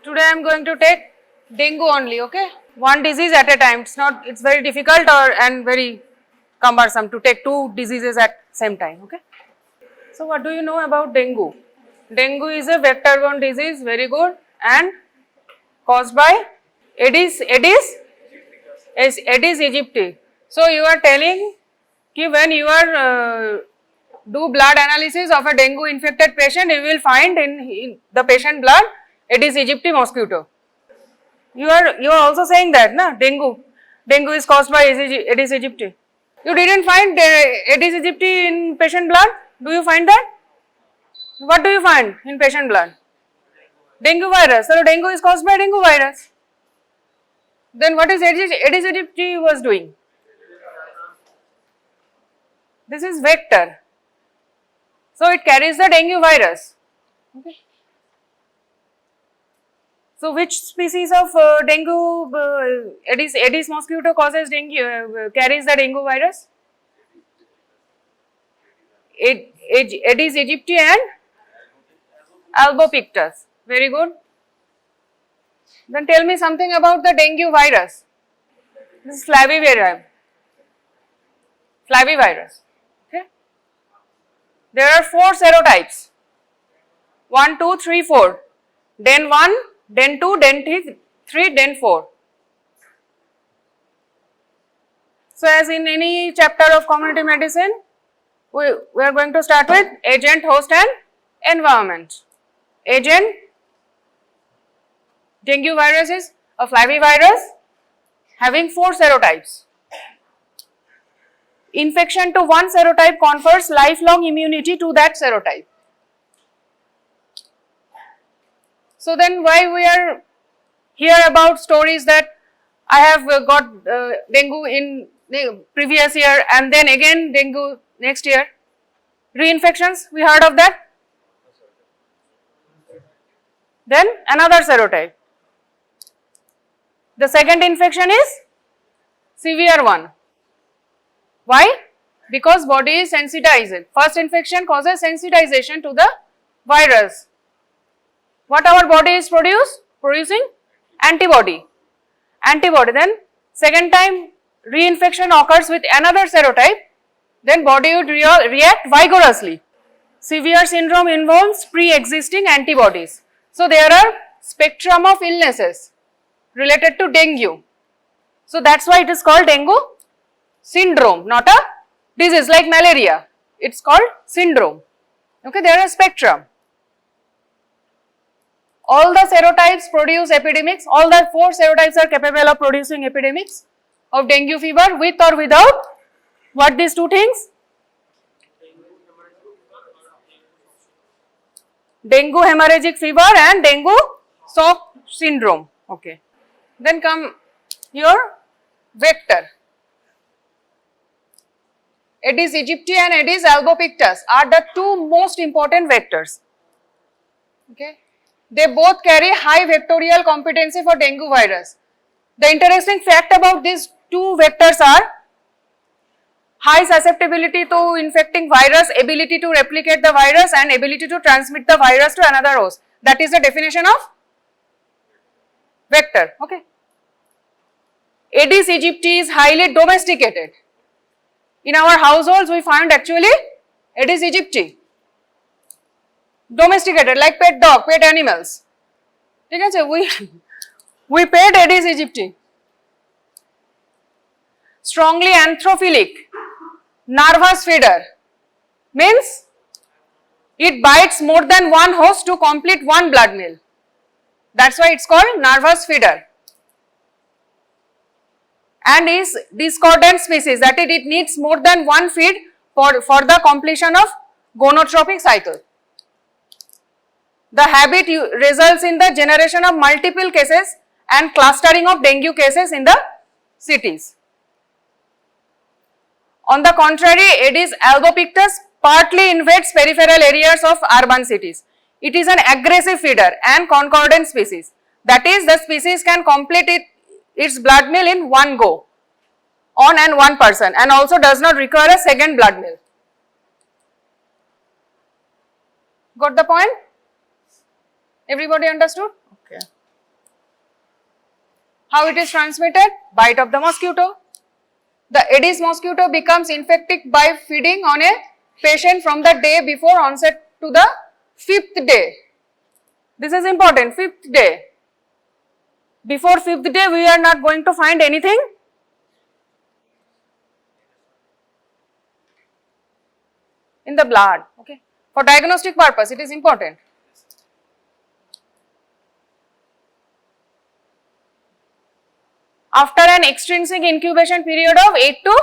Today I am going to take dengue only, okay? One disease at a time. It's very difficult and very cumbersome to take two diseases at same time, okay? So what do you know about dengue? Dengue is a vector-borne disease, very good, and caused by Aedes aegypti. So you are telling कि when you are do blood analysis of a dengue infected patient, you will find in the patient blood Aedes aegypti mosquito. You are also saying that na dengue is caused by Aedes aegypti. You didn't find Aedes aegypti in patient blood? Do you find that? What do you find in patient blood? Dengue virus. So dengue is caused by dengue virus. Then what is Aedes aegypti was doing? This is vector. So it carries the dengue virus. Okay. So which species of dengue Aedes mosquito causes dengue carries the dengue virus? Aedes aegypti and albopictus. Very good. Then tell me something about the dengue virus. This is flavivirus. Okay. There are 4 serotypes. 1, 2, 3, 4. Den 1, Den 2, Den 3, Den 4. So as in any chapter of community medicine, we are going to start with agent, host and environment. Agent, dengue virus is a flavivirus having 4 serotypes. Infection to one serotype confers lifelong immunity to that serotype. So then why we are hear about stories that I have got dengue in the previous year and then again dengue next year? Reinfections, we heard of that? Then another serotype. The second infection is severe one. Why? Because body is sensitized. First infection causes sensitization to the virus. What our body is producing? Antibody. Then second time reinfection occurs with another serotype, then body would react vigorously. Severe syndrome involves pre-existing antibodies. So there are spectrum of illnesses related to dengue. So that's why it is called dengue syndrome, not a disease like malaria. It's called syndrome. Okay, there are spectrum. All the serotypes produce epidemics. All the 4 serotypes are capable of producing epidemics of dengue fever with or without what these 2 things? Dengue hemorrhagic fever and dengue shock syndrome. Okay. Then come your vector. Aedes aegypti and Aedes albopictus are the 2 most important vectors. Okay. They both carry high vectorial competency for dengue virus. The interesting fact about these 2 vectors are high susceptibility to infecting virus, ability to replicate the virus and ability to transmit the virus to another host. That is the definition of vector. Okay. Aedes aegypti is highly domesticated. In our households we find actually Aedes aegypti. Domesticated like pet dog, pet animals. We pet Aedes aegypti. Strongly anthrophilic, nervous feeder means it bites more than one host to complete one blood meal. That's why it's called nervous feeder. And is discordant species, that is it needs more than one feed for the completion of gonotropic cycle. The habit results in the generation of multiple cases and clustering of dengue cases in the cities. On the contrary, Aedes albopictus partly invades peripheral areas of urban cities. It is an aggressive feeder and concordant species. That is, the species can complete its blood meal in one go on and one person and also does not require a second blood meal. Got the point? Everybody understood? Okay. How it is transmitted? Bite of the mosquito. The Aedes mosquito becomes infected by feeding on a patient from the day before onset to the 5th day. This is important, 5th day. Before 5th day, we are not going to find anything. In the blood, okay. For diagnostic purpose, it is important. After an extrinsic incubation period of 8 to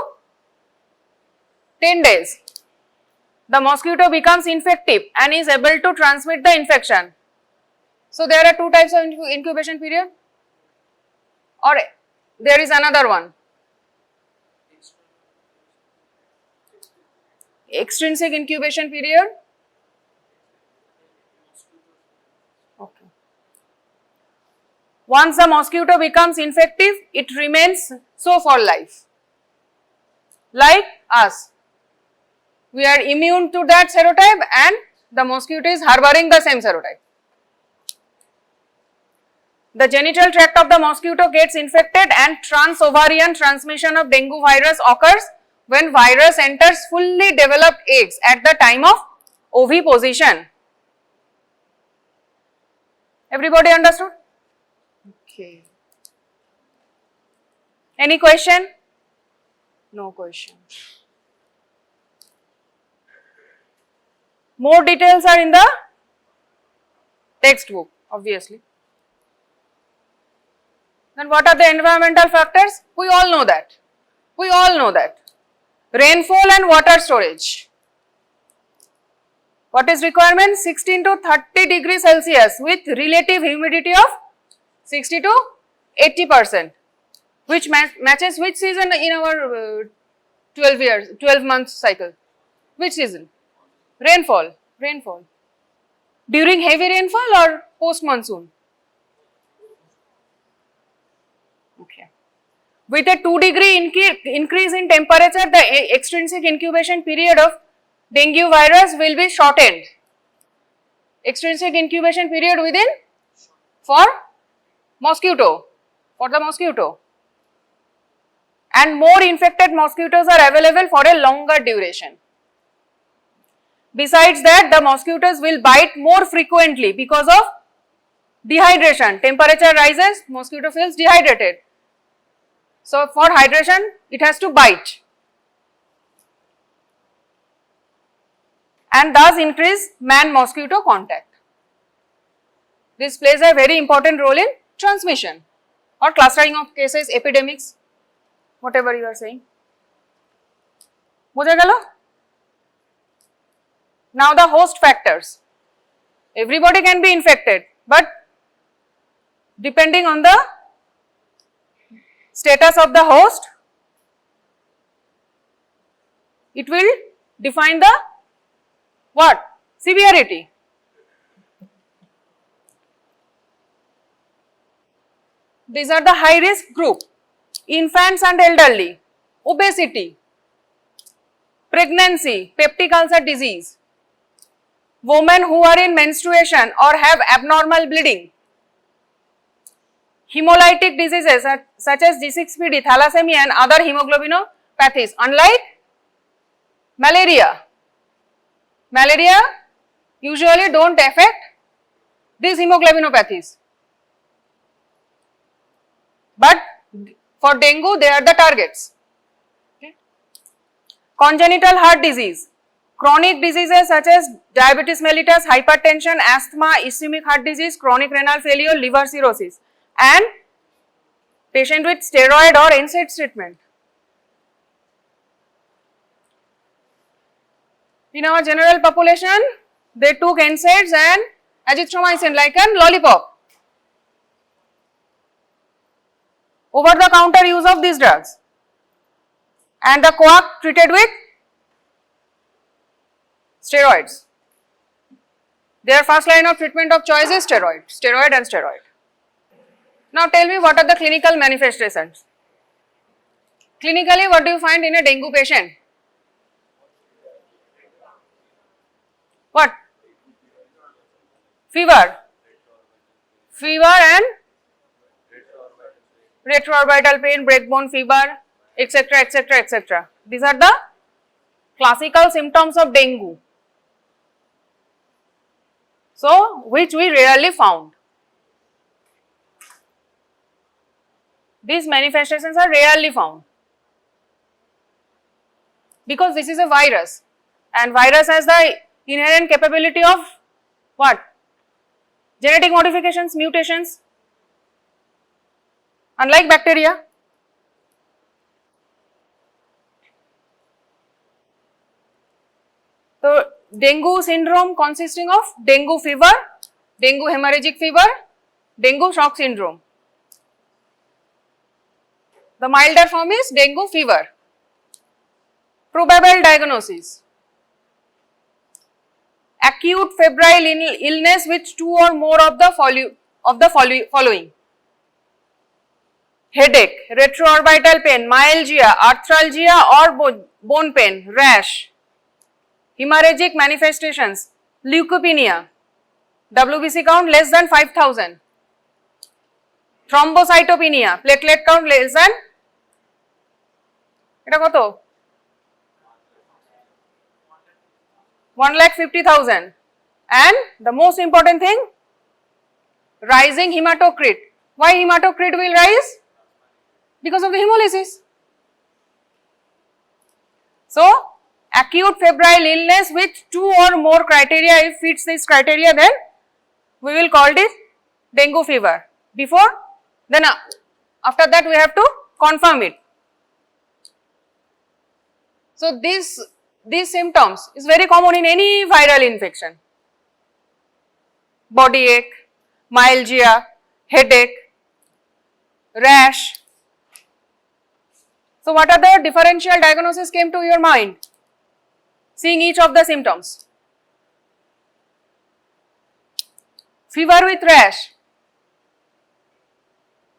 10 days, the mosquito becomes infective and is able to transmit the infection. So, there are two types of incubation period, or there is another one. Extrinsic incubation period. Okay. Once the mosquito becomes infective, it remains so for life. Like us, we are immune to that serotype and the mosquito is harboring the same serotype. The genital tract of the mosquito gets infected and trans-ovarian transmission of dengue virus occurs when virus enters fully developed eggs at the time of oviposition. Everybody understood? Okay. Any question? No question. More details are in the textbook, obviously. Then what are the environmental factors? We all know that. We all know that. Rainfall and water storage. What is requirement? 16 to 30 degrees Celsius with relative humidity of 60 to 80%, which matches which season in our 12 months cycle? Which season? Rainfall. Rainfall. During heavy rainfall or post monsoon? Okay. With a 2 degree increase in temperature, the extrinsic incubation period of dengue virus will be shortened. Extrinsic incubation period within for mosquito, for the mosquito. And more infected mosquitoes are available for a longer duration. Besides that, the mosquitoes will bite more frequently because of dehydration. Temperature rises, mosquito feels dehydrated. So, for hydration, it has to bite and thus increase man-mosquito contact. This plays a very important role in transmission or clustering of cases, epidemics, whatever you are saying. Bujhe gelo? Now, the host factors. Everybody can be infected, but depending on the status of the host, it will define the what? Severity. These are the high risk group: infants and elderly, obesity, pregnancy, peptic ulcer disease, women who are in menstruation or have abnormal bleeding, hemolytic diseases such as G6PD, thalassemia and other hemoglobinopathies. Unlike malaria, malaria usually do not affect these hemoglobinopathies, but for dengue they are the targets. Okay. Congenital heart disease, chronic diseases such as diabetes mellitus, hypertension, asthma, ischemic heart disease, chronic renal failure, liver cirrhosis, and patient with steroid or NSAIDs treatment. In our general population, they took NSAIDs and azithromycin like a lollipop. Over the counter use of these drugs, and the coag treated with steroids. Their first line of treatment of choice is steroid and steroid. Now tell me, what are the clinical manifestations? Clinically, what do you find in a dengue patient? What? Fever. Fever and retroorbital pain, breakbone fever, etc., etc., etc. These are the classical symptoms of dengue. So, which we rarely found. These manifestations are rarely found because this is a virus, and virus has the inherent capability of what? Genetic modifications, mutations, unlike bacteria. So, dengue syndrome consisting of dengue fever, dengue hemorrhagic fever, dengue shock syndrome. The milder form is dengue fever. Probable diagnosis: acute febrile illness with two or more of the following: headache, retroorbital pain, myalgia, arthralgia or bone pain, rash, hemorrhagic manifestations, leukopenia, WBC count less than 5000, thrombocytopenia, platelet count less than, এটা কত? 1,50,000, and the most important thing, rising hematocrit. Why hematocrit will rise? Because of the hemolysis. So, acute febrile illness with two or more criteria, if fits this criteria, then we will call it dengue fever. Before, then after that we have to confirm it. So, these symptoms is very common in any viral infection: body ache, myalgia, headache, rash. So, what are the differential diagnoses came to your mind seeing each of the symptoms? Fever with rash.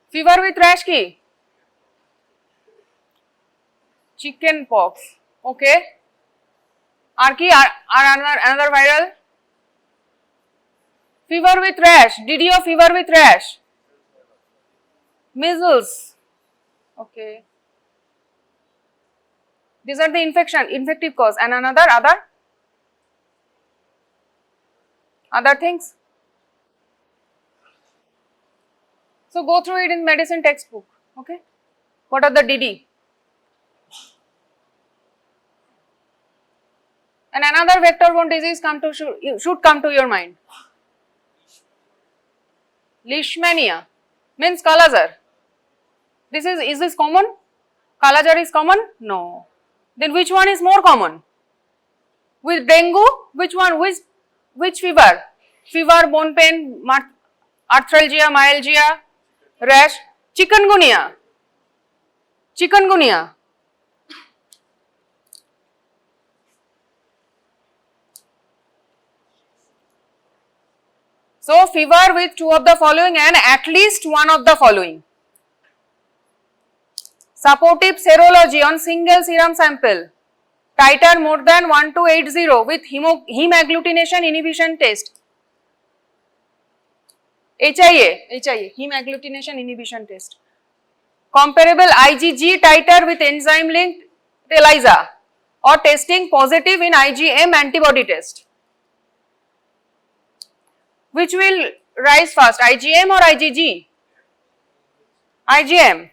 Fever with rash ki? Chicken pox. Okay. Are ki? Are another viral? Fever with rash. DDO fever with rash. Measles. Okay. These are the infective cause, and other things. So, go through it in medicine textbook. Okay. What are the DD? And another vector-borne disease should come to your mind. Leishmania means Kala-Azar. Is this common? Kala-Azar is common? No. Then which one is more common? With dengue, which one? Which fever? Fever, bone pain, arthralgia, myalgia, rash, chikungunya. Chikungunya. So, fever with two of the following and at least one of the following. Supportive serology on single serum sample, titer more than 1280 with hemagglutination inhibition test. HIA, hemagglutination inhibition test. Comparable IgG titer with enzyme linked ELISA or testing positive in IgM antibody test. Which will rise first, IgM or IgG? IgM.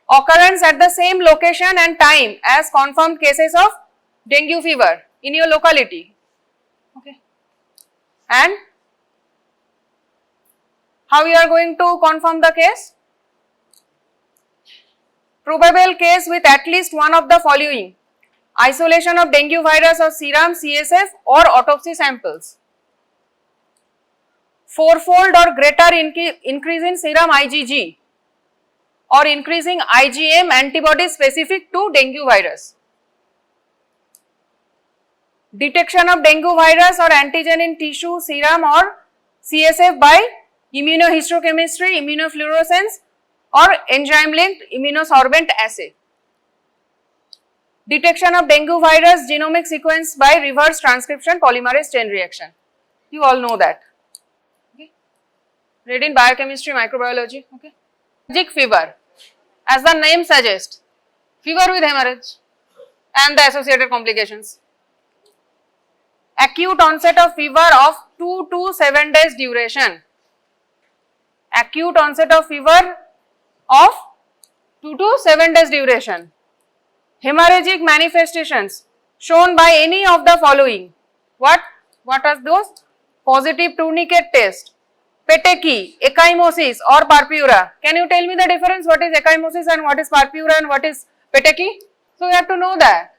Occurrence at the same location and time as confirmed cases of dengue fever in your locality. Okay. And how you are going to confirm the case? Probable case with at least one of the following: isolation of dengue virus or serum, CSF or autopsy samples. Fourfold or greater increase in serum IgG or increasing IgM antibody specific to dengue virus. Detection of dengue virus or antigen in tissue, serum or CSF by immunohistochemistry, immunofluorescence or enzyme linked immunosorbent assay. Detection of dengue virus genomic sequence by reverse transcription polymerase chain reaction. You all know that. Okay. read in biochemistry, microbiology. Okay. Hemorrhagic fever, as the name suggests, fever with hemorrhage and the associated complications. Acute onset of fever of 2 to 7 days duration. Acute onset of fever of 2 to 7 days duration. Hemorrhagic manifestations shown by any of the following. What are those? Positive tourniquet test, petechiae, ecchymosis or purpura. Can you tell me the difference? What is ecchymosis and what is purpura and what is petechiae? So you have to know that,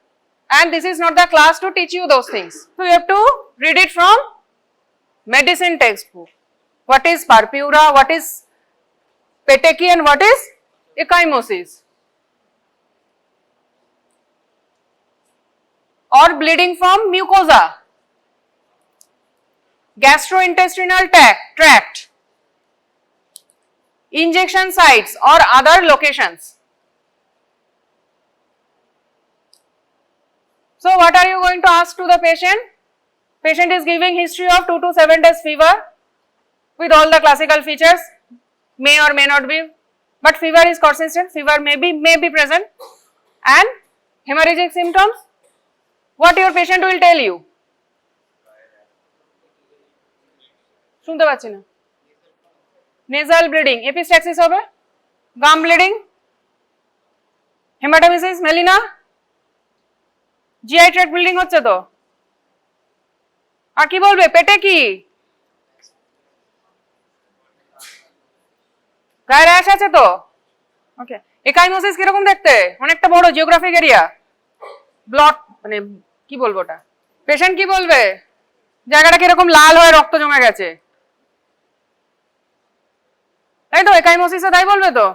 and this is not the class to teach you those things. So you have to read it from medicine textbook. What is purpura, what is petechiae and what is ecchymosis? Or bleeding from mucosa, gastrointestinal tract, injection sites or other locations. So what are you going to ask to the patient? Patient is giving history of 2 to 7 days fever with all the classical features, may or may not be, but fever is persistent, fever may be present, and hemorrhagic symptoms. What your patient will tell you? শুনতে পাচ্ছি না। nasal bleeding, epistaxis হবে, gum bleeding, hematemesis, melena, GI tract bleeding হচ্ছে তো। আর কি বলবে? পেটে কি? গায়ে র্যাশ আছে তো। ওকে, একাইমোসিস কিরকম দেখতে? অনেকটা বড় জিওগ্রাফিক এরিয়া, ব্লড মানে কি বলবো ওটা, পেশেন্ট কি বলবে? জায়গাটা কিরকম লাল হয়ে রক্ত জমে গেছে, তাই তো? একাইমোসিসে তাই বলবে তো।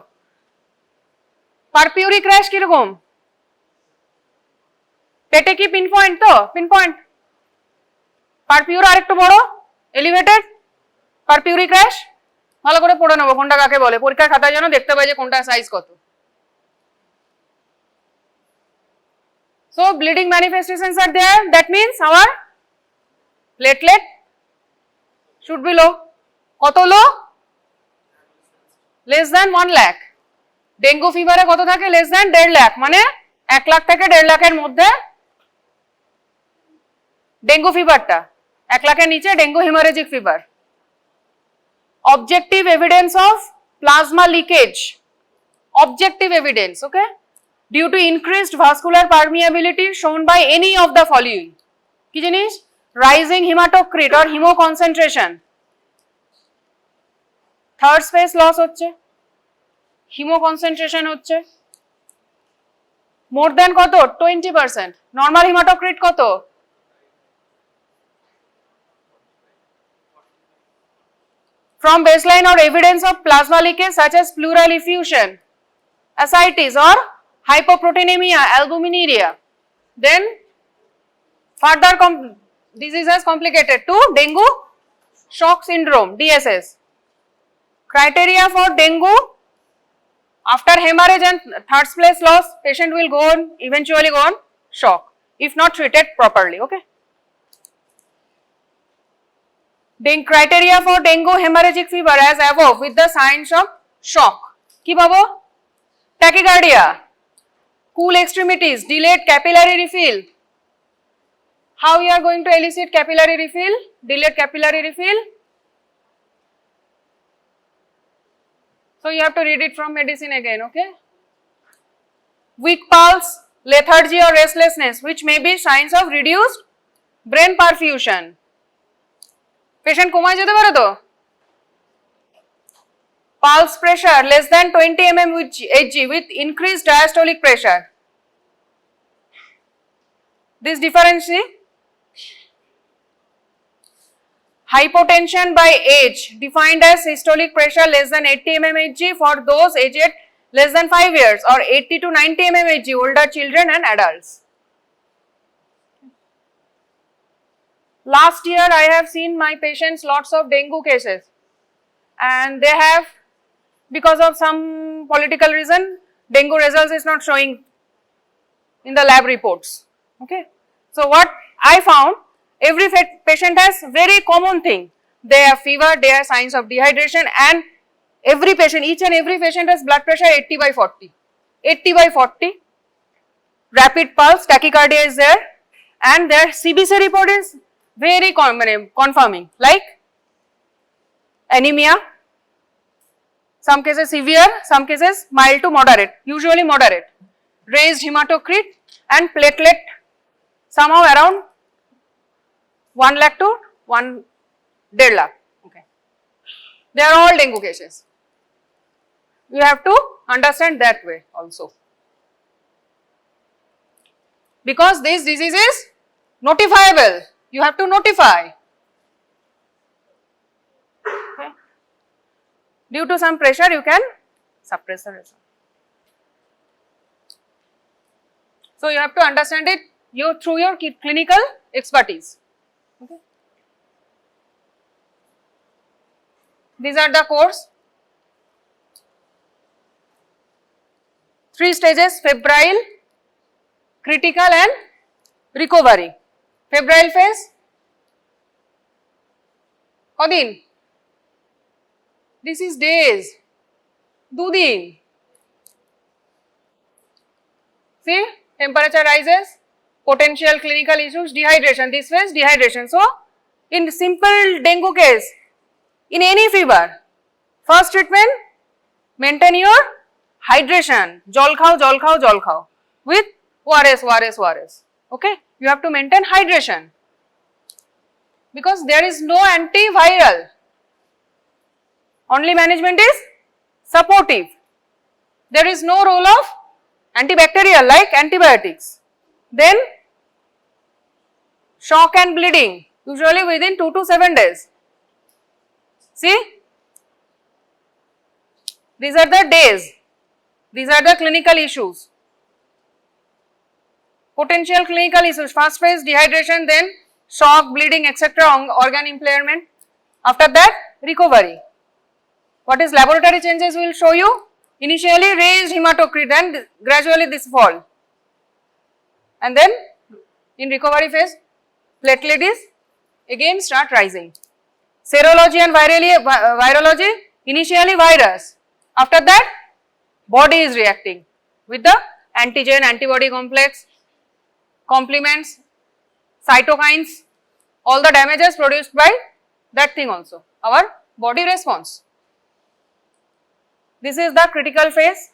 পারপিউরিক র্যাশ কিরকম? পেটে কি পিন পয়েন্ট তো? Pin point. পারপিউরা আরেকটু বড়, এলিভেটেড। পারপিউরিক র্যাশ ভালো করে পড়ে নেবো কোনটা কাকে বলে, পরীক্ষার খাতায় যেন দেখতে পাই যে কোনটা সাইজ কত। So bleeding manifestations are there, that means our platelet should be low. কত low? Less than 1 lakh. Dengue ফিভারে কত থাকে? less than 1.5 lakh, মানে 1 লাখ থেকে 1.5 লাখের মধ্যে ডেঙ্গু ফিভারটা, 1 লাখের নিচে dengue haemorrhagic fever. Objective evidence of plasma leakage, objective evidence, okay, due to increased vascular permeability shown by any of the following. কি জিনিস? rising hematocrit or hemo concentration, third space loss হচ্ছে, haemo concentration হচ্ছে, more than কত? 20%। Normal haematocrit কত? From baseline or evidence of plasma leakage such as pleural effusion, ascites or hypoproteinemia, albuminuria. Then further disease has complicated to dengue shock syndrome, DSS. Criteria for dengue: after hemorrhage and third place loss, patient will eventually go on shock if not treated properly. Okay. Criteria for dengue hemorrhagic fever as above with the signs of shock. কি পাবো? Tachycardia, cool extremities, delayed capillary refill. How you are going to elicit capillary refill? Delayed capillary refill. So you have to read it from medicine again, okay? Weak pulse, lethargy or restlessness, which may be signs of reduced brain perfusion. Patient কোমায় যেতে পারে তো? Pulse pressure less than 20 mmHg with increased diastolic pressure. This difference, hypotension by age defined as systolic pressure less than 80 mmHg for those aged less than 5 years or 80 to 90 mmHg older children and adults. Last year I have seen my patients lots of dengue cases, and they have, because of some political reason, dengue results is not showing in the lab reports. Okay. So what I found, every patient has very common thing, they have fever, they have signs of dehydration, and every patient, each and every patient has blood pressure 80/40. 80/40. Rapid pulse, tachycardia is there, and their CBC report is very confirming, like anemia, some cases severe, some cases mild to moderate, usually moderate, raised hematocrit and platelet somehow around 1 lakh to 1.5 lakh. Okay. They are all dengue cases. You have to understand that way also. Because this disease is notifiable, you have to notify. Okay. Due to some pressure, you can suppress the result. So you have to understand it through your clinical expertise. Okay. These are the course. 3 stages: febrile, critical and recovery. Febrile phase, kodin? This is days, 2 din. See, temperature rises, potential clinical issues, dehydration, this phase dehydration. So, in simple dengue case, in any fever, first treatment, maintain your hydration, jol khao with ORS. Okay, you have to maintain hydration because there is no antiviral, only management is supportive. There is no role of antibacterial like antibiotics. Then shock and bleeding, usually within 2 to 7 days. See, these are the days, these are the clinical issues. Potential clinical issues, first phase dehydration, then shock, bleeding, etc., organ impairment. After that, recovery. What is laboratory changes we will show you. Initially raised hematocrit and gradually this fall. And then in recovery phase, platelet is again start rising. Serology and virology, initially virus. After that, body is reacting with the antigen, antibody complex, complements, cytokines, all the damages produced by that thing also, our body response. This is the critical phase.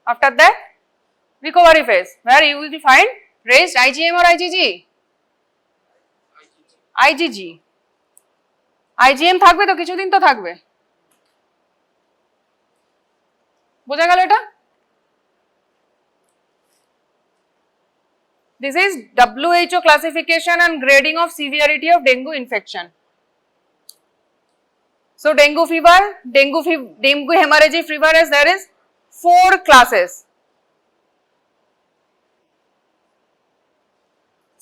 After that, recovery phase, where you will find raised IgM or IgG? IgG. IgM থাকবে তো কিছুদিন তো থাকবে, বোঝা গেল এটা? This is WHO classification and grading of severity of dengue infection. So dengue fever, dengue hemorrhagic fever, as there is 4 classes.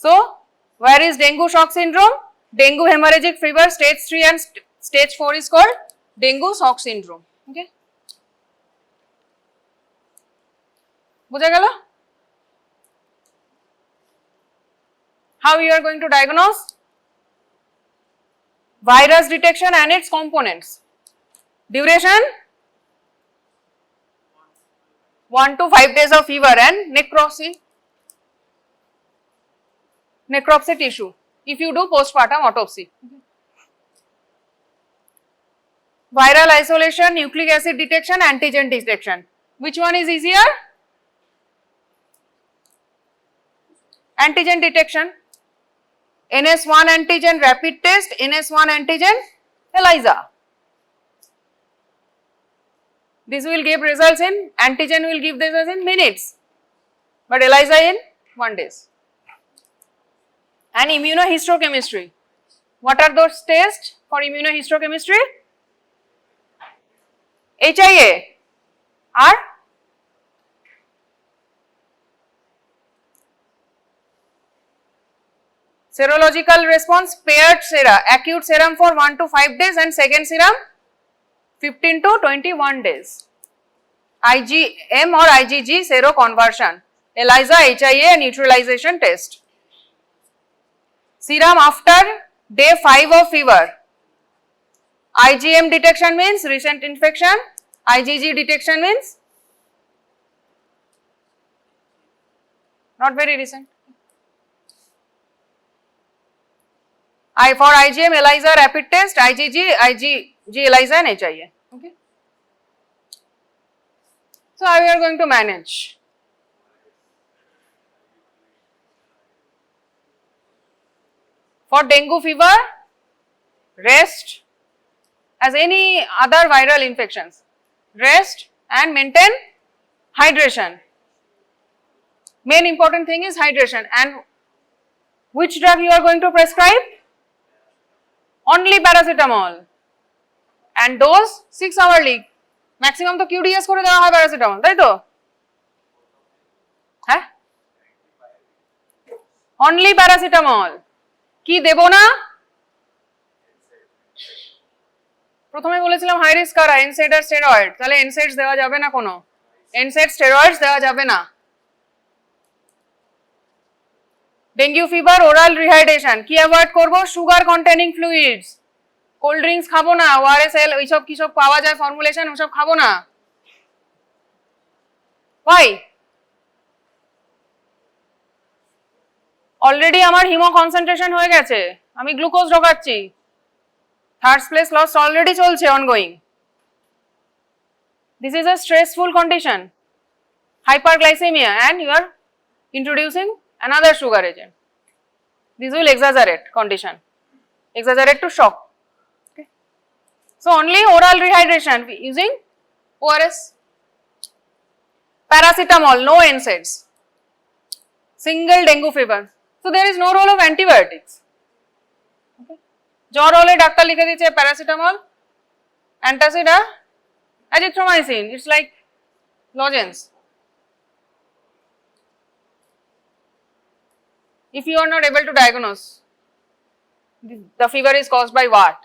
So where is dengue shock syndrome? Dengue hemorrhagic fever stage 3 and stage 4 is called dengue shock syndrome. Okay, বোঝা গেল? How you are going to diagnose? Virus detection and its components. Duration 1 to 5 days of fever and necropsy tissue if you do postpartum autopsy. Viral isolation, nucleic acid detection, antigen detection. Which one is easier? Antigen detection. NS1 antigen rapid test, NS1 antigen ELISA. This will give results in, antigen will give results in minutes, but ELISA in 1 day. And immunohistochemistry. What are those tests for immunohistochemistry? HIA or serological response, paired sera, acute serum for 1 to 5 days and second serum 15 to 21 days. IgM or IgG seroconversion, ELISA, HIA neutralization test. Serum after day 5 of fever, IgM detection means recent infection. IgG detection means not very recent. For IgM ELISA rapid test, IgG ELISA and HIA. Okay. So how we are going to manage? For dengue fever, rest, as any other viral infections, rest and maintain hydration. Main important thing is hydration. And which drug you are going to prescribe? Only paracetamol. And dose 6 hourly. Maximum to QDS করে দেওয়া হয় paracetamol, তাই তো? হ্যাঁ? Only paracetamol. কি দেব না? প্রথমে বলেছিলাম হাই রিস্ক কারা NSAID আর স্টেরয়েড, তাহলে NSAIDs দেওয়া যাবে না কোনো, NSAID স্টেরয়েডস দেওয়া যাবে না। ডেঙ্গু ফিভার ওরাল রিহাইড্রেশন কি অ্যাভয়েড করব? Sugar containing fluids, cold drinks খাবো না, ORSL ওইসব কি সব পাওয়া যায় ফর্মুলেশন ওসব খাবো না। Why? অলরেডি আমার হিমো কনসেন্ট্রেশন হয়ে গেছে, আমি গ্লুকোজ ঢোকাচ্ছি, থার্ড প্লেস লস অলরেডি চলছে ongoing. This is a stressful condition, hyperglycemia, and you are introducing another sugar agent. This will exaggerate condition, exaggerate to shock. Okay. So only oral rehydration using ORS. Paracetamol, no NSAIDs. Single dengue fever. So there is no role of antibiotics. Okay. জ্বর হলে doctor লিখে দিচ্ছে paracetamol, antacid আর azithromycin. It's like lozenge. If you are not able to diagnose, the fever is caused by what?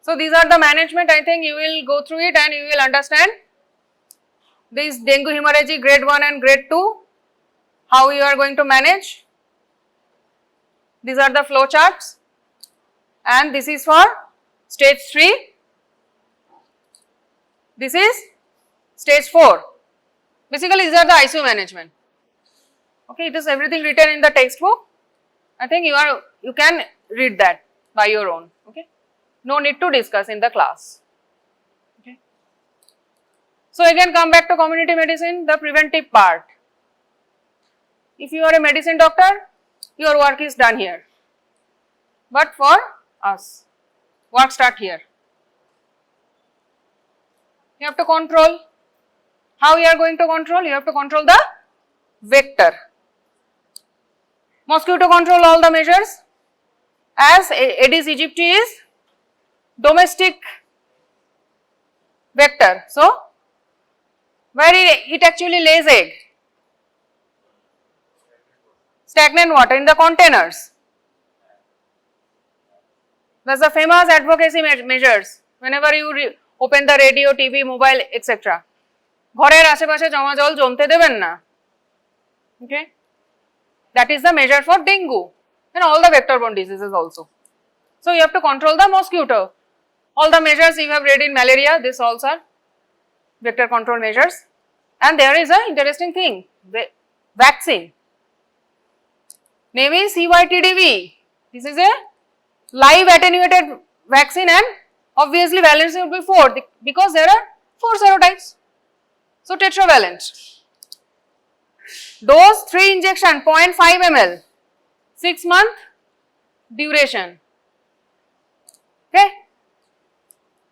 So these are the management. I think you will go through it and you will understand this dengue hemorrhagic grade 1 and grade 2, how you are going to manage. These are the flow charts, and this is for stage 3. This is stage 4. Basically, these are the ICU management. Okay, it is everything written in the textbook. I think you can read that by your own. Okay, no need to discuss in the class. Okay. So again, come back to community medicine, the preventive part. If you are a medicine doctor, your work is done here. But for us, work start here. You have to control. How you are going to control? You have to control the vector. Mosquito control all the measures, as Aedes aegypti is domestic vector. So where it actually lays egg? Stagnant water in the containers. That's the famous advocacy measures. Whenever you open the radio, TV, mobile, etc. ঘরের আশেপাশে জমা জল জমতে দেবেন না। Okay, that is the measure for dengue and all the vector-borne diseases also. So you have to control the mosquito. All the measures you have read in malaria, this also are vector control measures. And there is a interesting thing, vaccine. Name is CYTDV. This is a live attenuated vaccine, and obviously valency would be 4 because there are 4 serotypes. So tetravalent. Dose 3 injection 0.5 ml, 6 month duration. Okay.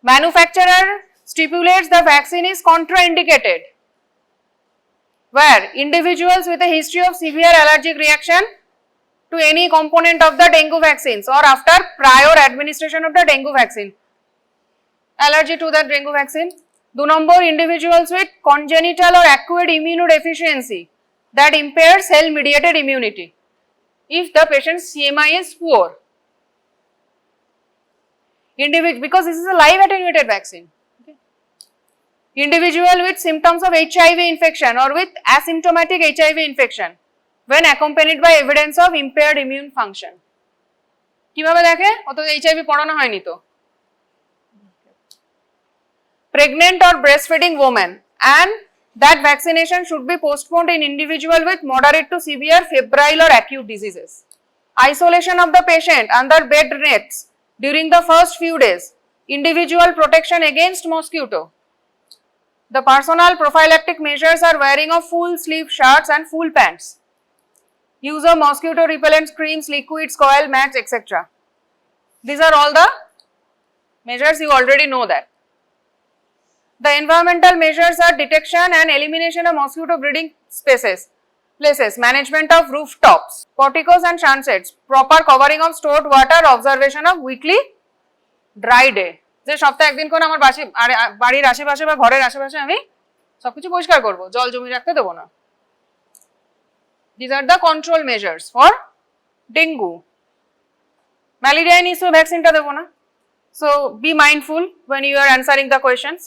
Manufacturer stipulates the vaccine is contraindicated where individuals with a history of severe allergic reaction to any component of the dengue vaccines or after prior administration of the dengue vaccine. Allergy to the dengue vaccine. 2 number, individuals with congenital or acquired immunodeficiency that impairs cell mediated immunity if the patient's CMI is poor. Because this is a live attenuated vaccine. Okay. Individual with symptoms of HIV infection or with asymptomatic HIV infection when accompanied by evidence of impaired immune function. কিভাবে দেখে? অত HIV পড়ানো হয়নি তো। Pregnant or breastfeeding women, and that vaccination should be postponed in individual with moderate to severe febrile or acute diseases. Isolation of the patient under bed nets during the first few days. Individual protection against mosquito. The personal prophylactic measures are wearing of full sleeve shirts and full pants. Use of mosquito repellent creams, liquids, coil, mats, etc. These are all the measures, you already know that. The environmental measures are detection and elimination of mosquito breeding places, management of rooftops, porticos and sunsets, proper covering of stored water, observation of weekly dry day. যে সপ্তাহে একদিন করে আমার বাড়ির আশেপাশে বা ঘরের আশেপাশে আমি সবকিছু পরিষ্কার করব, জল জমি রাখতে দেবো না। These are the control measures for dengue. Malaria নিশ্চয়ই ভ্যাকসিনটা দেবো না। So be mindful when you are answering the questions.